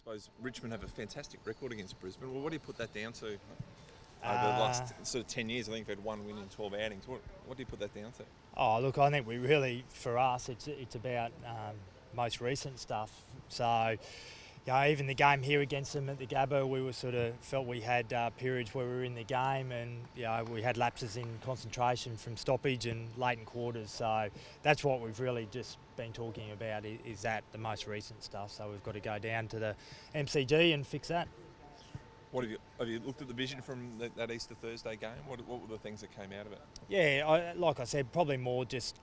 suppose Richmond have a fantastic record against Brisbane. Well, what do you put that down to? Over the last sort of 10 years, I think they've had one win in 12 outings. What do you put that down to? Oh, look, I think we really, for us, it's about most recent stuff. So, even the game here against them at the Gabba, we were sort of felt we had periods where we were in the game, and we had lapses in concentration from stoppage and late in quarters. So that's what we've really just been talking about is that the most recent stuff. So we've got to go down to the MCG and fix that. What have you looked at the vision from that Easter Thursday game? What were the things that came out of it? Yeah, like I said, probably more just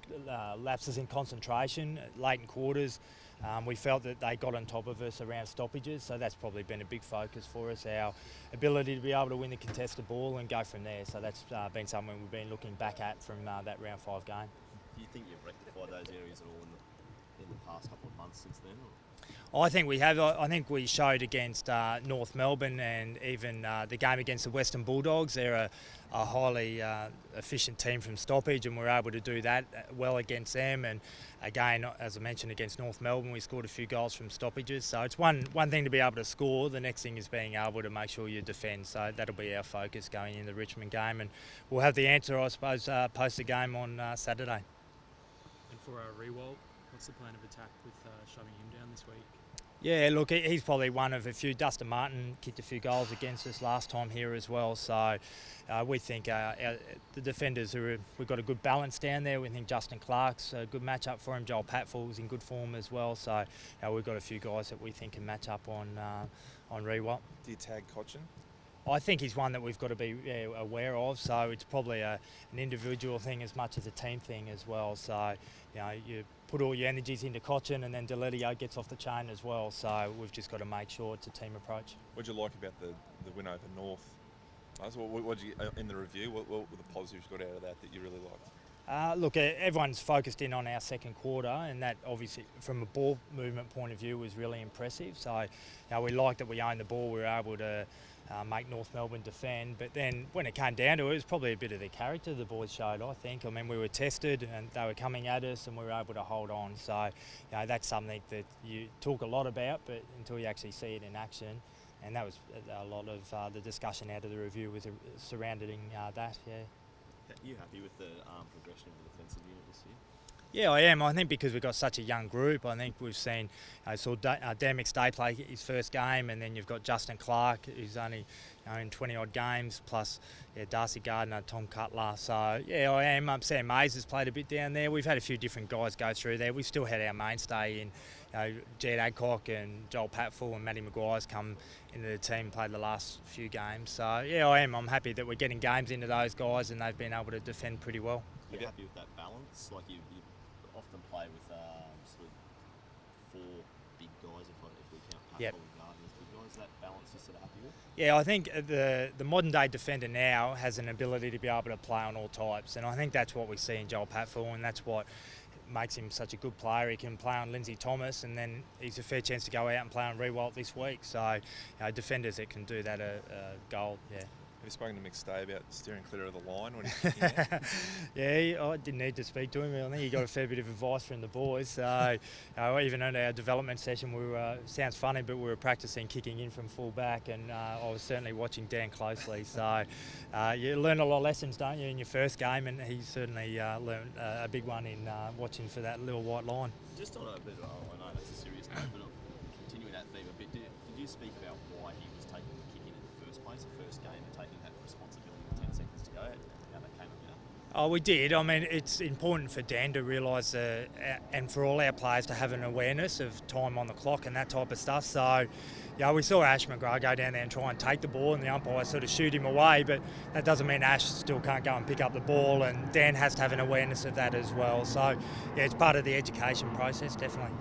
lapses in concentration, late in quarters. We felt that they got on top of us around stoppages, so that's probably been a big focus for us, our ability to be able to win the contested ball and go from there. So that's been something we've been looking back at from that round 5 game. Do you think you've rectified those areas at all in the past couple of months since then? I think we have. I think we showed against North Melbourne and even the game against the Western Bulldogs. They're a highly efficient team from stoppage, and we're able to do that well against them. And again, as I mentioned, against North Melbourne, we scored a few goals from stoppages. So it's one thing to be able to score. The next thing is being able to make sure you defend. So that'll be our focus going in the Richmond game, and we'll have the answer, I suppose, post the game on Saturday. And for our Rewalt, what's the plan of attack with shutting him down this week? Yeah, look, he's probably one of a few. Dustin Martin kicked a few goals against us last time here as well. So we think the defenders, we've got a good balance down there. We think Justin Clark's a good matchup for him. Joel Patfull's in good form as well. So we've got a few guys that we think can match up on Rewalt. Do you tag Cochin? I think he's one that we've got to be aware of. So it's probably an individual thing as much as a team thing as well. So you put all your energies into Cochin, and then Deletio gets off the chain as well. So we've just got to make sure it's a team approach. What did you like about the win over North? What did you in the review? What were the positives you got out of that you really liked? Look, everyone's focused in on our second quarter, and that obviously from a ball movement point of view was really impressive. So we liked that we owned the ball. We were able to make North Melbourne defend, but then when it came down to it, it was probably a bit of the character the boys showed, I think. I mean, we were tested and they were coming at us and we were able to hold on. So that's something that you talk a lot about, but until you actually see it in action. And that was a lot of the discussion out of the review was surrounding that. Are you happy with the progression of the defensive unit this year? Yeah, I am. I think because we've got such a young group, I think we've seen, saw Dan McStay play his first game, and then you've got Justin Clark, who's only in 20-odd games, plus Darcy Gardner, Tom Cutler. So, I am. Sam Mays has played a bit down there. We've had a few different guys go through there. We've still had our mainstay in Jed Adcock and Joel Patfull and Matty Maguire's come into the team, played the last few games. So, I am. I'm happy that we're getting games into those guys and they've been able to defend pretty well. Are you happy with that balance? Like you often play with sort of 4 big guys, if we count Patfull and Gardner as big guys. Is that balance you're sort of happy with? Yeah, I think the modern day defender now has an ability to be able to play on all types, and I think that's what we see in Joel Patfull, and that's what makes him such a good player. He can play on Lindsay Thomas, and then he's a fair chance to go out and play on Rewalt this week. So defenders that can do that are gold. Have you spoken to McStay about steering clear of the line when he's kicking out? I didn't need to speak to him. I think he got a fair bit of advice from the boys. So even in our development session, we were sounds funny, but we were practicing kicking in from full back, and I was certainly watching Dan closely. So you learn a lot of lessons, don't you, in your first game, and he certainly learned a big one in watching for that little white line. Just on a bit of, I know that's a serious note, but continuing that theme a bit, did you speak about why he was taking the kick in the first place, the first game, and taking that responsibility with 10 seconds to go, how that came about? Oh, we did. I mean, it's important for Dan to realise and for all our players to have an awareness of time on the clock and that type of stuff. So, we saw Ash McGrath go down there and try and take the ball, and the umpire sort of shoot him away, but that doesn't mean Ash still can't go and pick up the ball, and Dan has to have an awareness of that as well. So, it's part of the education process, definitely.